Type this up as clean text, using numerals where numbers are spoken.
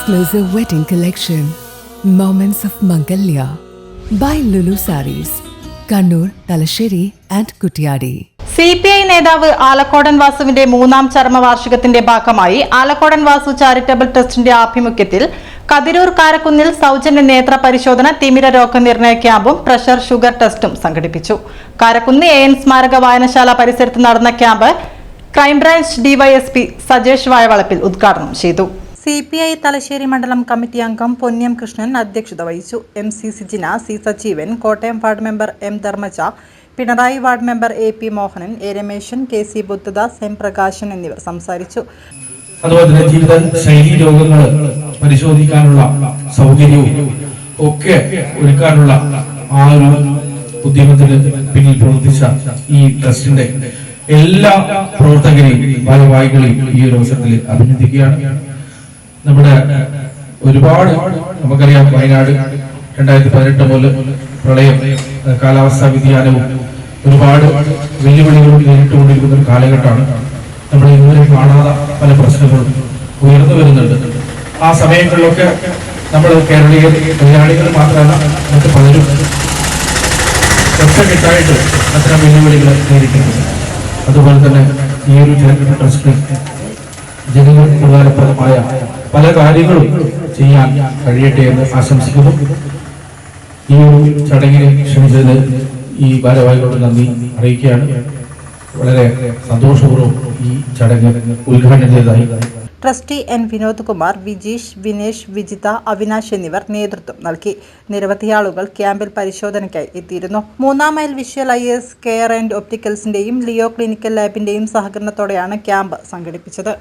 exclusive wedding collection, Moments of Mangalya by Lulu Sarees, Kannur, Talasheri and Kuttiyadi. CPI നേതാവ് ആലക്കോടൻ വാസുവിന്റെ മൂന്നാം ചരമവാർഷികത്തിന്റെ ഭാഗമായി ആലക്കോടൻ Vasu charitable ട്രസ്റ്റിന്റെ ആഭിമുഖ്യത്തിൽ കതിരൂർ കാരക്കുന്നിൽ സൗജന്യ നേത്ര പരിശോധന, തിമിര രോഗനിർണയ ക്യാമ്പും പ്രഷർ ഷുഗർ ടെസ്റ്റും സംഘടിപ്പിച്ചു. കാരക്കുന്ന് AN സ്മാരക വായനശാല പരിസരത്ത് നടന്ന ക്യാമ്പ് ക്രൈംബ്രാഞ്ച് DYSP സജേഷ് വായവളപ്പിൽ ഉദ്ഘാടനം ചെയ്തു. CPI തലശ്ശേരി മണ്ഡലം കമ്മിറ്റി അംഗം പൊന്ന്യം കൃഷ്ണൻ അധ്യക്ഷത വഹിച്ചു. MC Sijina, C Sajeevan, Kottayam ward member M Dharmaja, Pinarayi ward member AP Mohanan, A Rameshan, KC Buddhadas, M Prakashan എന്നിവർ സംസാരിച്ചു. അതുപോലെ തന്നെ ജീവിത ശൈലി രോഗങ്ങൾ പരിശോധിക്കാനുള്ള സൗകര്യവും ഒക്കെ ഒരുക്കാനുള്ള ആ ഒരു ഉദ്യമത്തിന് പിന്നിൽ പ്രവർത്തിച്ച ഈ ട്രസ്റ്റിന്റെ എല്ലാ പ്രവർത്തകരെയും ഭാരവാഹികളെയും ഈ ഒരു അവസരത്തിൽ അഭിനന്ദിക്കുകയാണ്. നമ്മുടെ ഒരുപാട് നമുക്കറിയാം, വയനാട് 2018 മുതൽ പ്രളയം, കാലാവസ്ഥാ വ്യതിയാനവും ഒരുപാട് വെല്ലുവിളികളും നേരിട്ടുകൊണ്ടിരിക്കുന്ന ഒരു കാലഘട്ടമാണ്. നമ്മൾ ഇതുവരെ കാണാത്ത പല പ്രശ്നങ്ങളും ഉയർന്നു വരുന്നുണ്ട്. ആ സമയങ്ങളിലൊക്കെ നമ്മൾ കേരളീയർ, മലയാളികൾ മാത്രമല്ല മറ്റ് പലരും ഒറ്റക്കെട്ടായിട്ട് അത്തരം വെല്ലുവിളികൾ നേരിടുന്നുണ്ട്. അതുപോലെ തന്നെ ഈ ഒരു ചാരിറ്റബിൾ ട്രസ്റ്റ് ജനങ്ങൾക്ക് ഉപകാരപ്രദമായ പല കാര്യങ്ങളും ചെയ്യാൻ കഴിയട്ടെ എന്ന് ആശംസിക്കുന്നു. ഈ ഒരു ചടങ്ങിനെ ക്ഷണിച്ചത് ഈ ഭാരവാഹികളോട് നന്ദി അറിയിക്കുകയാണ്. വളരെ സന്തോഷപൂർവ്വം ഈ ചടങ്ങ് ഉദ്ഘാടനം ചെയ്തതായി ട്രസ്റ്റി N വിനോദ് കുമാർ, വിജീഷ്, വിനേഷ്, വിജിത, അവിനാശ് എന്നിവർ നേതൃത്വം നൽകി. നിരവധി ആളുകൾ ക്യാമ്പിൽ പരിശോധനയ്ക്കായി എത്തിയിരുന്നു. 3 mile visual IS care and ഒപ്റ്റിക്കൽസിന്റെയും ലിയോ ക്ലിനിക്കൽ ലാബിന്റെയും സഹകരണത്തോടെയാണ് ക്യാമ്പ് സംഘടിപ്പിച്ചത്.